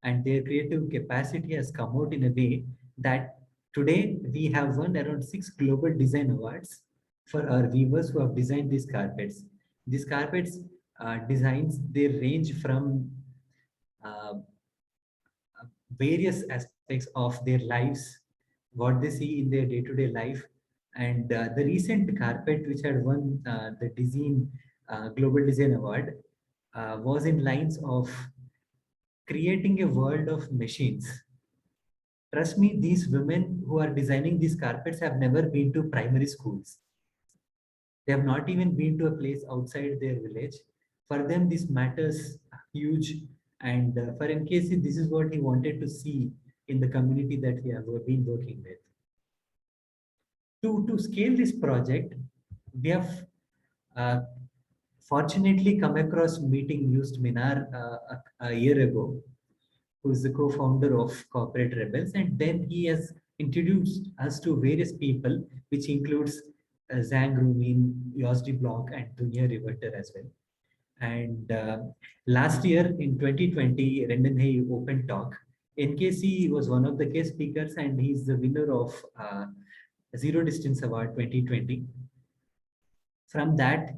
and their creative capacity has come out in a way that today we have won around 6 global design awards for our weavers who have designed these carpets. These carpets designs, they range from various aspects of their lives, what they see in their day-to-day life. And the recent carpet which had won the Design Global Design Award was in lines of creating a world of machines. Trust me, these women who are designing these carpets have never been to primary schools. They have not even been to a place outside their village. For them, this matters huge. And for NKC, this is what he wanted to see in the community that we have been working with. To scale this project, we have fortunately come across meeting used Minar a year ago, who is the co-founder of Corporate Rebels, and then he has introduced us to various people, which includes Zhang Rumin, Yosdi Block, and Dunya Reverter as well. And last year in 2020, Rendanheyi OpenTalk, NKC was one of the guest speakers, and he's the winner of Zero Distance Award 2020. From that,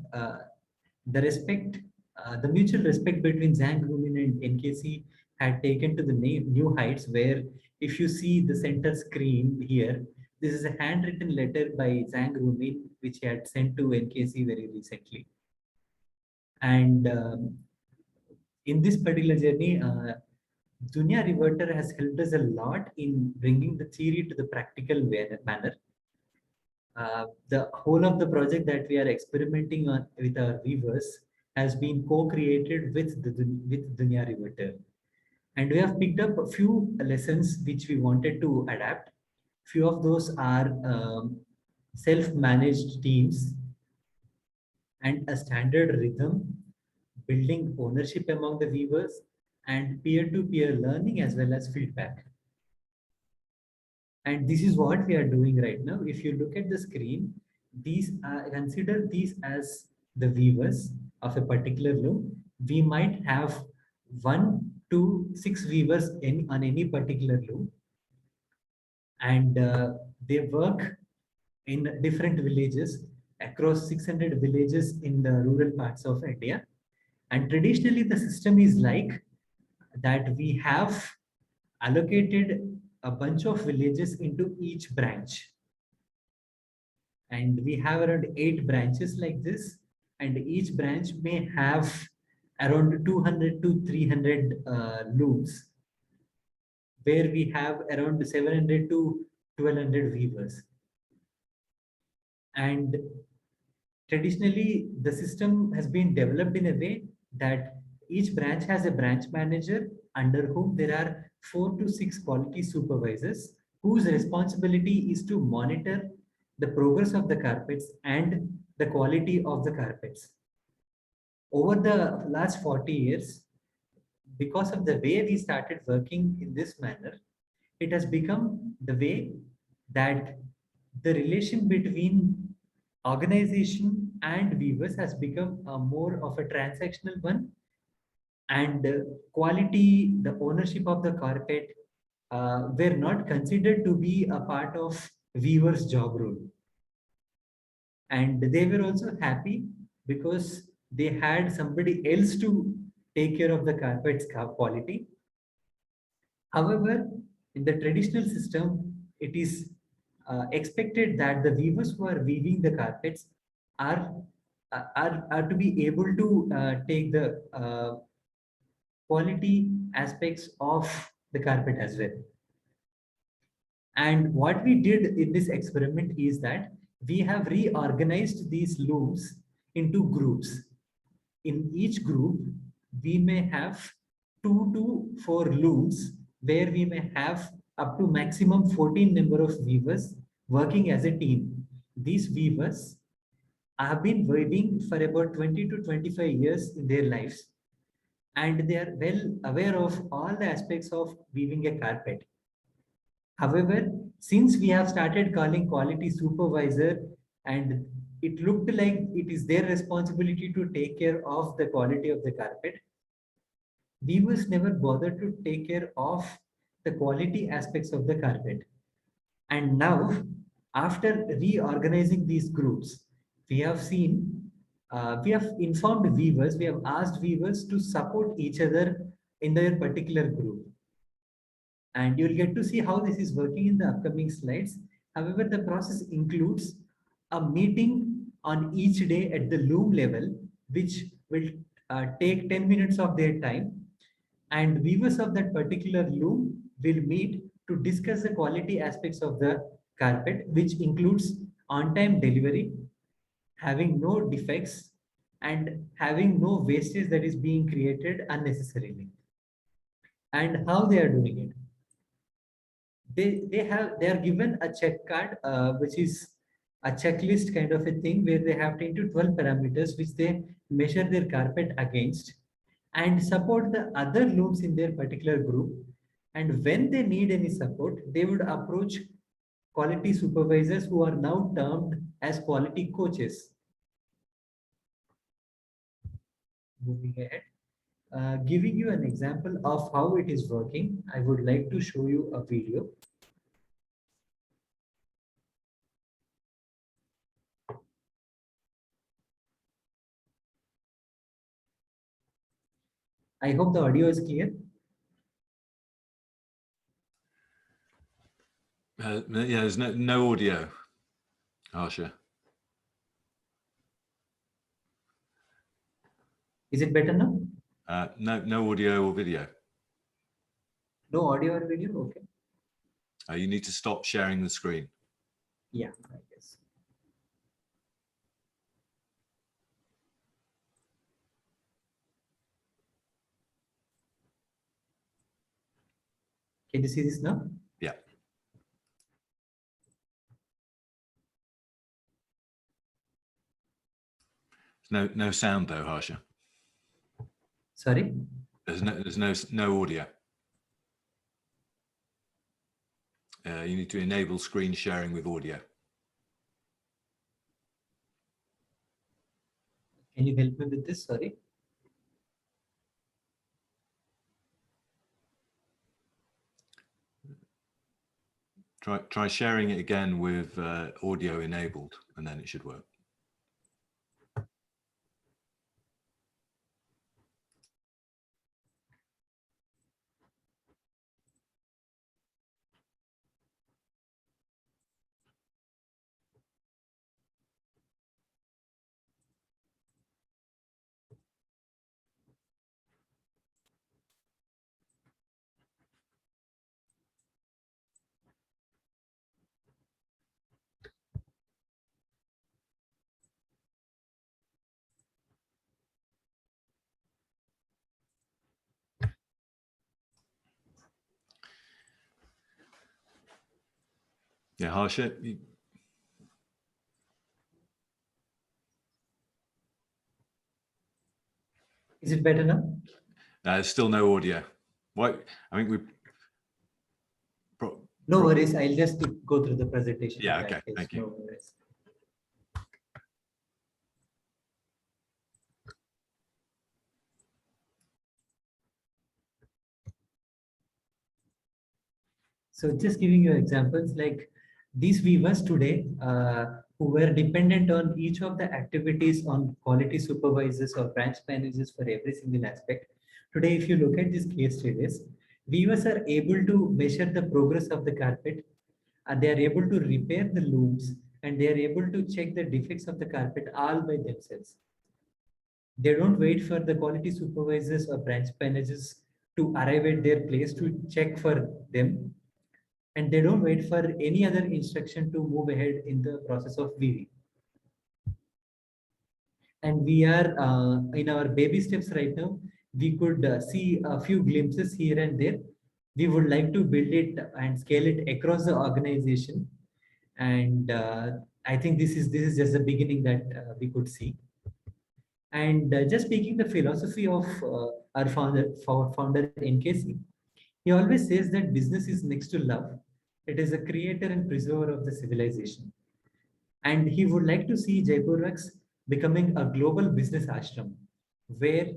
the mutual respect between Zhang Rumin and NKC had taken to the new heights, where if you see the center screen here, this is a handwritten letter by Zhang Rumin, which he had sent to NKC very recently. And in this particular journey, Dunya Reverter has helped us a lot in bringing the theory to the practical manner. The whole of the project that we are experimenting on with our weavers has been co-created with Dunya Reverter. And we have picked up a few lessons which we wanted to adapt. Few of those are self-managed teams and a standard rhythm, building ownership among the weavers, and peer-to-peer learning as well as feedback. And this is what we are doing right now. If you look at the screen, consider these as the weavers of a particular loom. We might have 1 to 6 weavers on any particular loom, and they work in different villages across 600 villages in the rural parts of India. And traditionally, the system is like that we have allocated a bunch of villages into each branch. And we have around 8 branches like this, and each branch may have around 200 to 300 looms, where we have around 700 to 1200 weavers. And traditionally, the system has been developed in a way that each branch has a branch manager under whom there are 4 to 6 quality supervisors whose responsibility is to monitor the progress of the carpets and the quality of the carpets. Over the last 40 years, because of the way we started working in this manner, it has become the way that the relation between organization and weavers has become more of a transactional one, and quality, the ownership of the carpet were not considered to be a part of weaver's job role. And they were also happy because they had somebody else to take care of the carpet's quality. However, in the traditional system, it is expected that the weavers who are weaving the carpets are to be able to take the quality aspects of the carpet as well. And what we did in this experiment is that we have reorganized these looms into groups. In each group, we may have 2 to 4 looms, where we may have up to maximum 14 number of weavers working as a team. These weavers have been weaving for about 20 to 25 years in their lives, and they are well aware of all the aspects of weaving a carpet. However, since we have started calling quality supervisor, and it looked like it is their responsibility to take care of the quality of the carpet, weavers never bothered to take care of the quality aspects of the carpet. And now, after reorganizing these groups, we have seen, we have informed weavers, we have asked weavers to support each other in their particular group. And you'll get to see how this is working in the upcoming slides. However, the process includes a meeting on each day at the loom level, which will take 10 minutes of their time. And weavers of that particular loom will meet to discuss the quality aspects of the carpet, which includes on-time delivery, having no defects, and having no wastage that is being created unnecessarily. And how they are doing it. they are given a check card, which is a checklist kind of a thing, where they have 10 to 12 parameters which they measure their carpet against and support the other looms in their particular group. And when they need any support, they would approach quality supervisors, who are now termed as quality coaches. Moving ahead, giving you an example of how it is working, I would like to show you a video. I hope the audio is clear. Yeah, there's no audio, Harsha. Is it better now? No audio or video. No audio or video? Okay. You need to stop sharing the screen. Yeah, I guess. Can you see this now? Yeah. No sound though, Harsha. Sorry? There's no audio. You need to enable screen sharing with audio. Can you help me with this? Sorry. Try sharing it again with audio enabled, and then it should work. Yeah, Harsha. Is it better now? There's still no audio. Why? I think we. No worries. I'll just go through the presentation. Yeah. Okay. Thank you. No worries. So just giving you examples, like these weavers today, who were dependent on each of the activities on quality supervisors or branch managers for every single aspect. Today, if you look at these case studies, weavers are able to measure the progress of the carpet, and they are able to repair the looms, and they are able to check the defects of the carpet all by themselves. They don't wait for the quality supervisors or branch managers to arrive at their place to check for them, and they don't wait for any other instruction to move ahead in the process of weaving. And we are in our baby steps right now. We could see a few glimpses here and there. We would like to build it and scale it across the organization. And I think this is just the beginning that we could see. And just speaking the philosophy of our founder NKC, he always says that business is next to love. It is a creator and preserver of the civilization. And he would like to see Jaipur Rugs becoming a global business ashram, where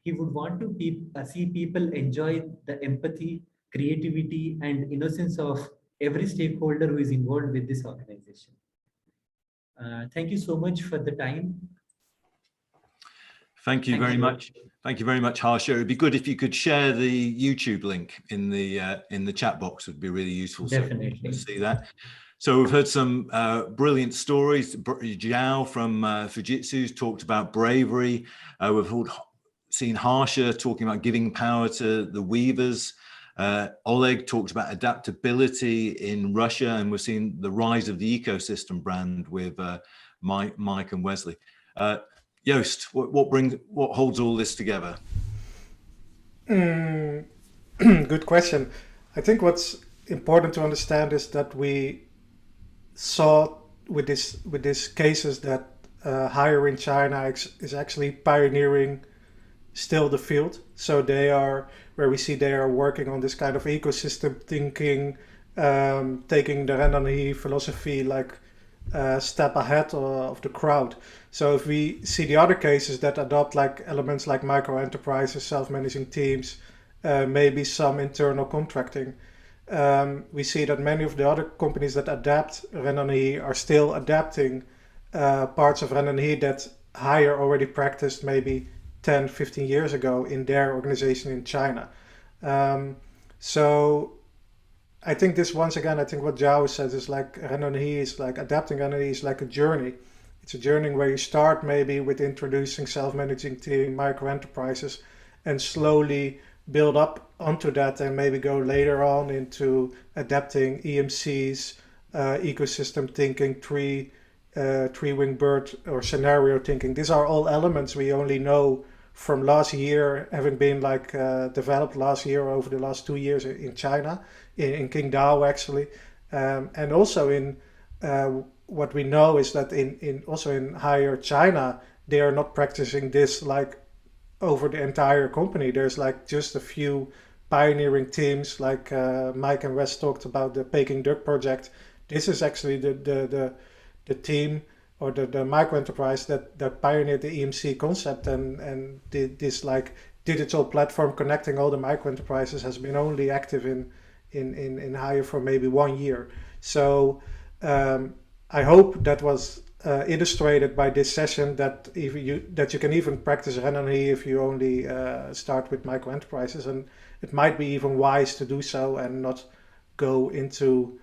he would want to see people enjoy the empathy, creativity, and innocence of every stakeholder who is involved with this organization. Thank you so much for the time. Thank you very much. Thank you very much, Harsha. It'd be good if you could share the YouTube link in the chat box. Would be really useful. Definitely. So see that. So we've heard some brilliant stories. Zhao from Fujitsu's talked about bravery. We've seen Harsha talking about giving power to the weavers. Oleg talked about adaptability in Russia, and we've seen the rise of the ecosystem brand with Mike and Wesley. Joost, what holds all this together? Good question. I think what's important to understand is that we saw with this cases that Hire in China is actually pioneering still the field. So they are where we see they are working on this kind of ecosystem thinking, taking the Rendanheyi philosophy like step ahead of the crowd. So if we see the other cases that adopt like elements like micro enterprises, self-managing teams, maybe some internal contracting, we see that many of the other companies that adapt Rendanheyi are still adapting parts of Rendanheyi that Hire already practiced maybe 10, 15 years ago in their organization in China. So I think this, once again, I think what Zhao says is like Rendanheyi is like adapting Rendanheyi is like a journey. It's a journey where you start maybe with introducing self-managing team, micro enterprises, and slowly build up onto that and maybe go later on into adapting EMCs, ecosystem thinking, three-wing bird or scenario thinking. These are all elements we only know from last year, having been like developed last year or over the last 2 years in China, in Qingdao actually, and also in what we know is that also in Hire China, they are not practicing this like over the entire company. There's like just a few pioneering teams, like Mike and Wes talked about the Peking Duck project. This is actually the team or the micro enterprise that pioneered the EMC concept and did this like digital platform connecting all the micro enterprises has been only active in Hire for maybe 1 year. So I hope that was illustrated by this session that you can even practice Rendanheyi if you only start with micro enterprises, and it might be even wise to do so and not go into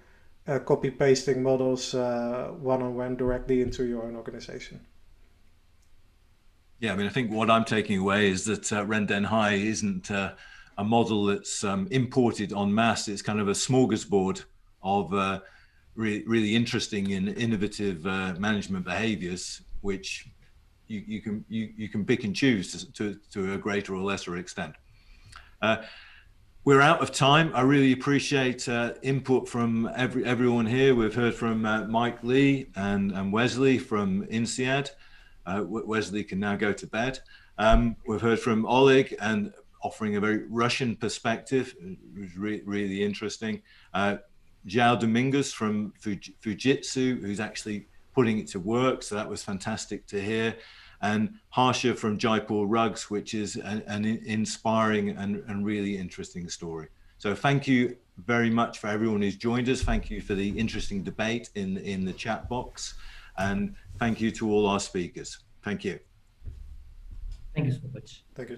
copy pasting models one-on-one directly into your own organization. Yeah, I mean, I think what I'm taking away is that Rendanheyi isn't a model that's imported en masse. It's kind of a smorgasbord of really interesting and innovative management behaviors, which you can pick and choose to a greater or lesser extent. We're out of time. I really appreciate input from everyone here. We've heard from Mike Lee and Wesley from INSEAD. Wesley can now go to bed. We've heard from Oleg and offering a very Russian perspective. It was really interesting. Zhao Dominguez from Fujitsu, who's actually putting it to work. So that was fantastic to hear. And Harsha from Jaipur Rugs, which is an inspiring and really interesting story. So thank you very much for everyone who's joined us. Thank you for the interesting debate in the chat box. And thank you to all our speakers. Thank you. Thank you so much. Thank you.